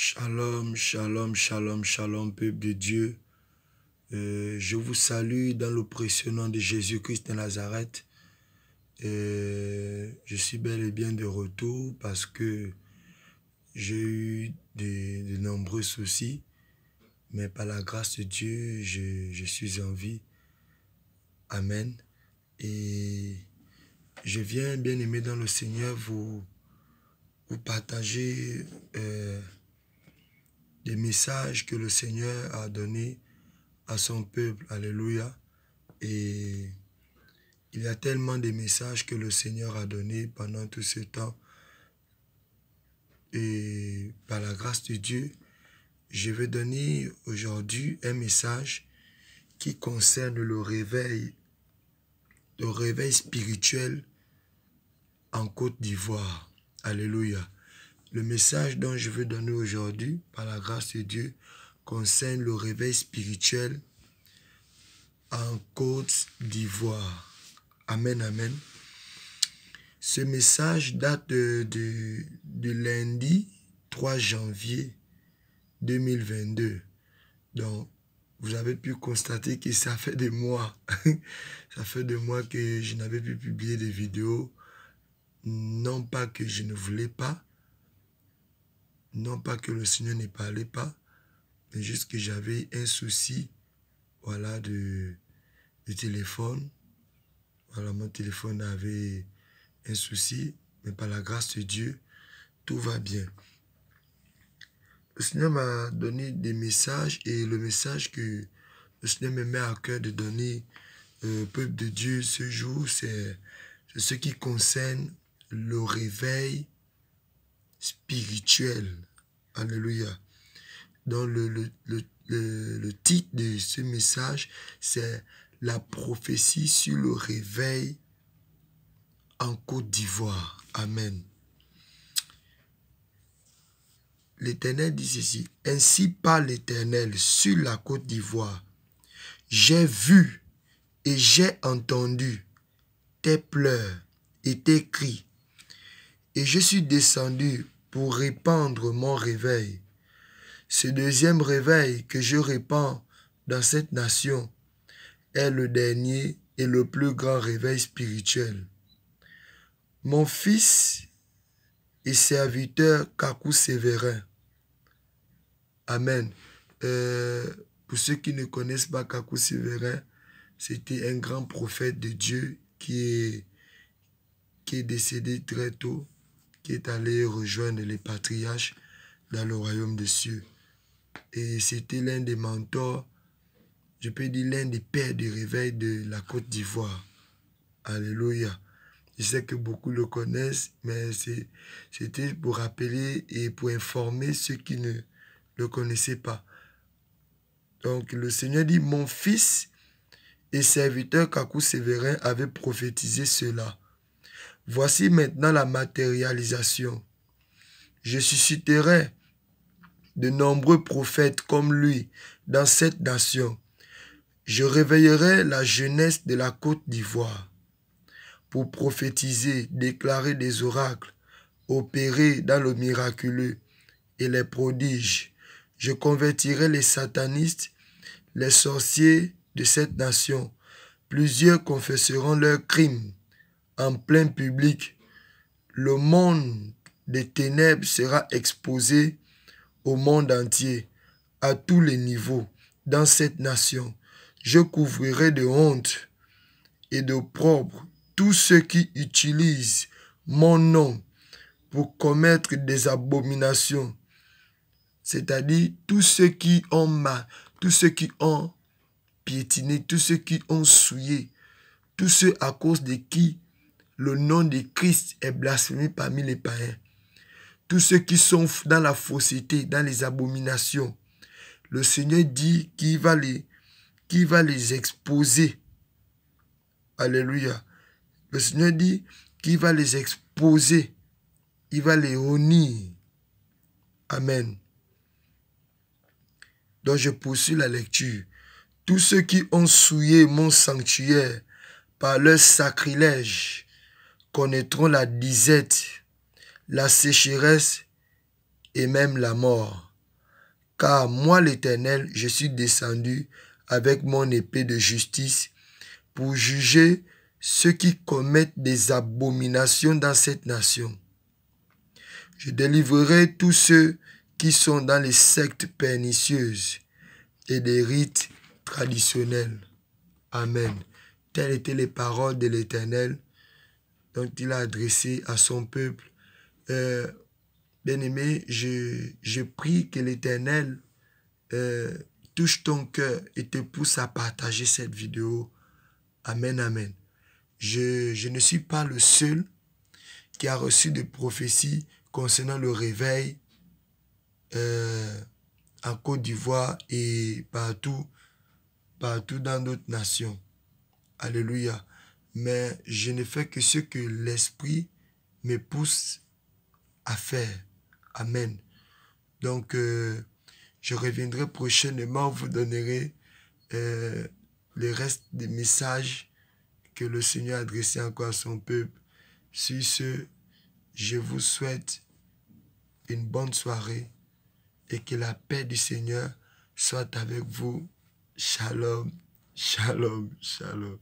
Shalom, shalom, shalom, shalom, peuple de Dieu. Je vous salue dans le précieux nom de Jésus-Christ de Nazareth. Je suis bel et bien de retour parce que j'ai eu de nombreux soucis. Mais par la grâce de Dieu, je suis en vie. Amen. Et je viens, bien aimé dans le Seigneur, vous partager des messages que le Seigneur a donnés à son peuple. Alléluia. Et il y a tellement de messages que le Seigneur a donnés pendant tout ce temps. Et par la grâce de Dieu, je vais donner aujourd'hui un message qui concerne le réveil spirituel en Côte d'Ivoire. Alléluia. Le message dont je veux donner aujourd'hui, par la grâce de Dieu, concerne le réveil spirituel en Côte d'Ivoire. Amen, amen. Ce message date de lundi 3 janvier 2022. Donc, vous avez pu constater que ça fait des mois. Ça fait des mois que je n'avais pu publier des vidéos. Non pas que je ne voulais pas. Non pas que le Seigneur ne parlait pas. Mais juste que j'avais un souci. Voilà, de téléphone. Voilà, mon téléphone avait un souci. Mais par la grâce de Dieu, tout va bien. Le Seigneur m'a donné des messages. Et le message que le Seigneur me met à cœur de donner au peuple de Dieu ce jour, c'est ce qui concerne le réveil spirituel. Alléluia. Donc le titre de ce message, c'est la prophétie sur le réveil en Côte d'Ivoire. Amen. L'Éternel dit ceci: ainsi parle l'Éternel sur la Côte d'Ivoire. J'ai vu et j'ai entendu tes pleurs et tes cris, et je suis descendu pour répandre mon réveil. Ce deuxième réveil que je répands dans cette nation est le dernier et le plus grand réveil spirituel. Mon fils et serviteur Kakou Sévérin. Amen. Pour ceux qui ne connaissent pas Kakou Sévérin, c'était un grand prophète de Dieu qui est décédé très tôt, qui est allé rejoindre les patriarches dans le royaume des cieux. Et c'était l'un des mentors, je peux dire l'un des pères de réveil de la Côte d'Ivoire. Alléluia. Je sais que beaucoup le connaissent, mais c'était pour rappeler et pour informer ceux qui ne le connaissaient pas. Donc le Seigneur dit: mon fils et serviteur Kakou Sévérin avait prophétisé cela. Voici maintenant la matérialisation. Je susciterai de nombreux prophètes comme lui dans cette nation. Je réveillerai la jeunesse de la Côte d'Ivoire pour prophétiser, déclarer des oracles, opérer dans le miraculeux et les prodiges. Je convertirai les satanistes, les sorciers de cette nation. Plusieurs confesseront leurs crimes en plein public. Le monde des ténèbres sera exposé au monde entier, à tous les niveaux, dans cette nation. Je couvrirai de honte et d'opprobre tous ceux qui utilisent mon nom pour commettre des abominations, c'est-à-dire tous ceux qui ont piétiné, tous ceux qui ont souillé, tous ceux à cause de qui le nom de Christ est blasphémé parmi les païens. Tous ceux qui sont dans la fausseté, dans les abominations, le Seigneur dit qu'il va les exposer. Alléluia. Le Seigneur dit qu'il va les exposer. Il va les honir. Amen. Donc je poursuis la lecture. Tous ceux qui ont souillé mon sanctuaire par leur sacrilège connaîtront la disette, la sécheresse et même la mort. Car moi, l'Éternel, je suis descendu avec mon épée de justice pour juger ceux qui commettent des abominations dans cette nation. Je délivrerai tous ceux qui sont dans les sectes pernicieuses et des rites traditionnels. Amen. Telles étaient les paroles de l'Éternel dont il a adressé à son peuple. Bien-aimé, je prie que l'Éternel touche ton cœur et te pousse à partager cette vidéo. Amen, amen. Je ne suis pas le seul qui a reçu des prophéties concernant le réveil en Côte d'Ivoire et partout dans d'autres nations. Alléluia. Mais je ne fais que ce que l'Esprit me pousse à faire. Amen. Donc, je reviendrai prochainement, vous donnerai le reste des messages que le Seigneur a adressés encore à son peuple. Sur ce, je vous souhaite une bonne soirée et que la paix du Seigneur soit avec vous. Shalom, shalom, shalom.